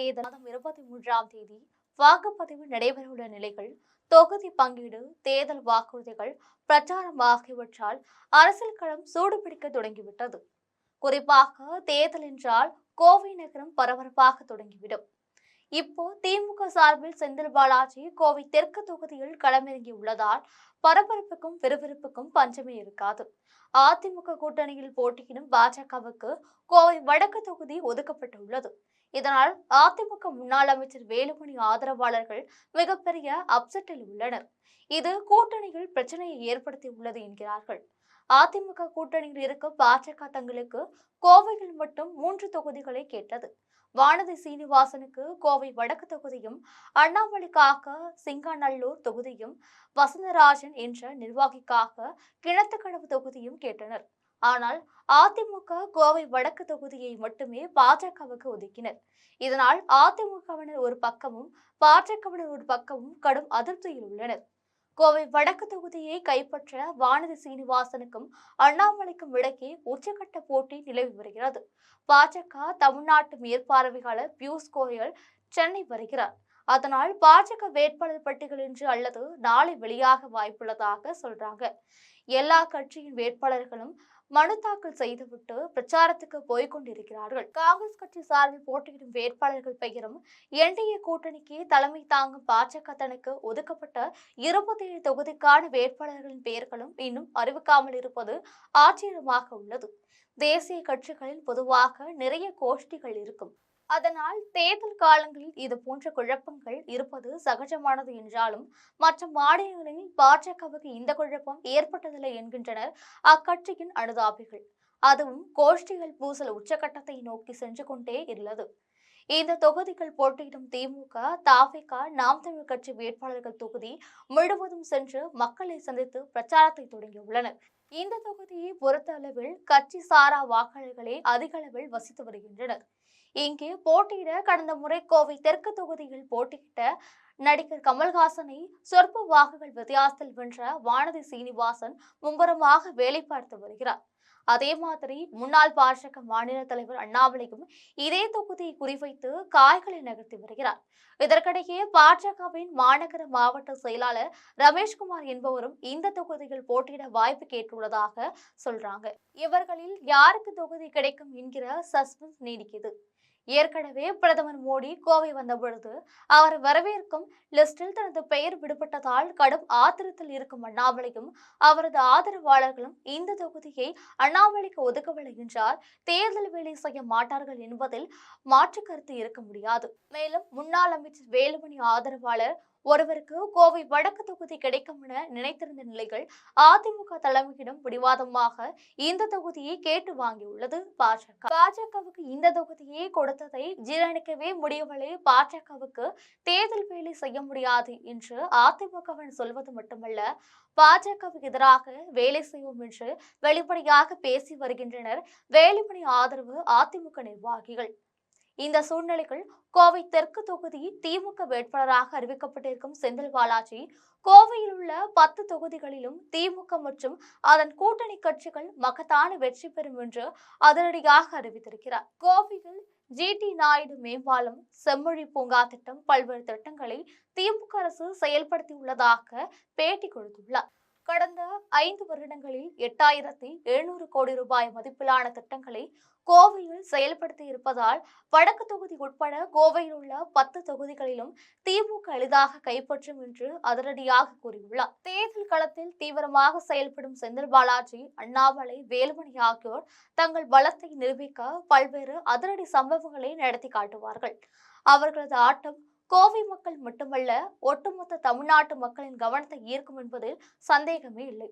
தேர்தல் 23 வாக்குப்பதிவு நடைபெறவுள்ள நிலைகள், தொகுதி பங்கீடு, தேர்தல் வாக்குறுதிகள், பிரச்சாரம் ஆகியவற்றால் அரசியல் களம் சூடுபிடிக்க தொடங்கிவிட்டது. குறிப்பாக தேர்தல் என்றால் கோவை நகரம் பரபரப்பாக தொடங்கிவிடும். இப்போ திமுக சார்பில் செந்தில் பாலாஜி கோவை தெற்கு தொகுதியில் களமிறங்கியுள்ளதால் பரபரப்புக்கும் விறுவிறுப்புக்கும் பஞ்சமே இருக்காது. அதிமுக கூட்டணியில் போட்டியிடும் பாஜகவுக்கு கோவை வடக்கு தொகுதி ஒதுக்கப்பட்டுள்ளது. இதனால் அதிமுக முன்னாள் அமைச்சர் வேலுமணி ஆதரவாளர்கள் மிகப்பெரிய அப்செட்டில் உள்ளனர். இது கூட்டணியில் பிரச்சனையை ஏற்படுத்தியுள்ளது என்கிறார்கள். அதிமுக கூட்டணியில் இருக்க பாஜக தங்களுக்கு கோவையில் மட்டும் 3 தொகுதிகளை கேட்டது. வானதி சீனிவாசனுக்கு கோவை வடக்கு தொகுதியும், அண்ணாமலைக்காக சிங்காநல்லூர் தொகுதியும், வசந்தராஜன் என்ற நிர்வாகிக்காக கிணத்துக்கடவு தொகுதியும் கேட்டனர். ஆனால் அதிமுக கோவை வடக்கு தொகுதியை மட்டுமே பாஜகவுக்கு ஒதுக்கினர். இதனால் அதிமுகவினர் ஒரு பக்கமும் பாஜகவினர் ஒரு பக்கமும் கடும் அதிருப்தியில் உள்ளனர். கோவை வடக்கு தொகுதியை கைப்பற்ற வானதி சீனிவாசனுக்கும் அண்ணாமலைக்கும் இடையே உச்சகட்ட போட்டி நிலவி வருகிறது. பாஜக தமிழ்நாட்டு மேற்பார்வையாளர் பியூஷ் கோயல் சென்னை வருகிறார். அதனால் பாஜக வேட்பாளர் பட்டியல் இன்று அல்லது நாளை வெளியாக வாய்ப்புள்ளதாக சொல்றாங்க. எல்லா கட்சியின் வேட்பாளர்களும் மனு தாக்கல் செய்துவிட்டு பிரச்சாரத்துக்கு போய்கொண்டிருக்கிறார்கள். காங்கிரஸ் கட்சி சார்பில் போட்டியிடும் வேட்பாளர்கள் பெயரும் என்டிஏ கூட்டணிக்கு தலைமை தாங்கும் பாஜக தனக்கு ஒதுக்கப்பட்ட 27 தொகுதிக்கான வேட்பாளர்களின் பெயர்களும் இன்னும் அறிவிக்காமல் இருப்பது ஆச்சரியமாக உள்ளது. தேசிய கட்சிகளில் பொதுவாக நிறைய கோஷ்டிகள் இருக்கும். அதனால் தேர்தல் காலங்களில் இது போன்ற குழப்பங்கள் இருப்பது சகஜமானது என்றாலும் மற்ற மாநிலங்களில் பாஜகவுக்கு இந்த குழப்பம் ஏற்பட்டதில்லை என்கின்றனர் அக்கட்சியின் அனுதாபிகள். அதுவும் கோஷ்டிகள் பூசல் உச்சகட்டத்தை நோக்கி சென்று கொண்டே உள்ளது. இந்த தொகுதிகள் போட்டியிடும் திமுக, தவிக, நாம் தமிழ் கட்சி வேட்பாளர்கள் தொகுதி முழுவதும் சென்று மக்களை சந்தித்து பிரச்சாரத்தை தொடங்கியுள்ளனர். இந்த தொகுதியை பொறுத்த அளவில் கட்சி சாரா வாக்காளர்களே அதிக அளவில் வசித்து வருகின்றனர். இங்கே போட்டியிட கடந்த முறை கோவை தெற்கு தொகுதியில் போட்டியிட்ட நடிகர் கமல்ஹாசனை சொற்ப வாக்குகள் வித்தியாசத்தில் வென்ற வானதி சீனிவாசன் மும்முரமாக வேலை பார்த்து வருகிறார். அதே மாதிரி முன்னாள் பாஜக மாநில தலைவர் அண்ணாமலையும் இதே தொகுதியை குறிவைத்து காய்களை நகர்த்தி வருகிறார். இதற்கிடையே பாஜகவின் மாநகர மாவட்ட செயலாளர் ரமேஷ்குமார் என்பவரும் இந்த தொகுதியில் போட்டியிட வாய்ப்பு கேட்டுள்ளதாக சொல்றாங்க. இவர்களில் யாருக்கு தொகுதி கிடைக்கும் என்கிற சஸ்பென்ஸ் நீடிக்குது. ஏற்கனவே பிரதமர் மோடி கோவை வந்தபொழுது அவர் வரவேற்கும் லிஸ்டில் தனது பெயர் விடுபட்டதால் கடும் ஆத்திரத்தில் இருக்கும் அண்ணாமலையும் அவரது ஆதரவாளர்களும் இந்த தொகுதியை அண்ணாமலைக்கு ஒதுக்கவில்லை என்றால் தேர்தல் வேலை செய்ய மாட்டார்கள் என்பதில் மாற்று கருத்து இருக்க முடியாது. மேலும் முன்னாள் அமைச்சர் வேலுமணி ஆதரவாளர் ஒருவருக்கு கோவை வடக்கு தொகுதி கிடைக்கும் என நினைத்திருந்த நிலைகள் அதிமுக தலைமையிடம் பிடிவாதமாக இந்த தொகுதியை கேட்டு வாங்கியுள்ளது பாஜக. பாஜகவுக்கு இந்த தொகுதியை கொடுத்ததை ஜீரணிக்கவே முடியவில்லை. பாஜகவுக்கு தேர்தல் வேலை செய்ய முடியாது என்று அதிமுகவினர் சொல்வது மட்டுமல்ல, பாஜகவுக்கு எதிராக வேலை செய்வோம் என்று வெளிப்படையாக பேசி வருகின்றனர் வேலுமணி ஆதரவு அதிமுக நிர்வாகிகள். இந்த சூழ்நிலைகள் கோவை தெற்கு தொகுதி திமுக வேட்பாளராக அறிவிக்கப்பட்டிருக்கும் செந்தில் பாலாஜி கோவையில் உள்ள 10 தொகுதிகளிலும் திமுக மற்றும் அதன் கூட்டணி கட்சிகள் மகத்தான வெற்றி பெறும் என்று அதிரடியாக அறிவித்திருக்கிறார். கோவையில் ஜி.டி. நாயுடு மேம்பாலம், செம்மொழி பூங்கா திட்டம், பல்வேறு திட்டங்களை திமுக அரசு செயல்படுத்தியுள்ளதாக பேட்டி கொடுத்துள்ளார். கடந்த 5 வருடங்களில் 8700 கோடி ரூபாய் மதிப்பிலான திட்டங்களை கோவையில் செயல்படுத்தி இருப்பதால் வடக்கு தொகுதி உட்பட கோவையில் உள்ள 10 தொகுதிகளிலும் திமுக எளிதாக கைப்பற்றும் என்று அதிரடியாக கூறியுள்ளார். தேர்தல் களத்தில் தீவிரமாக செயல்படும் செந்தில் பாலாஜி, அண்ணாமலை, வேலுமணி ஆகியோர் தங்கள் பலத்தை நிரூபிக்க பல்வேறு அதிரடி சம்பவங்களை நடத்தி காட்டுவார்கள். அவர்களது ஆட்டம் கோவை மக்கள் மட்டுமல்ல, ஒட்டுமொத்த தமிழ்நாட்டு மக்களின் கவனத்தை ஈர்க்கும் என்பதில் சந்தேகமே இல்லை.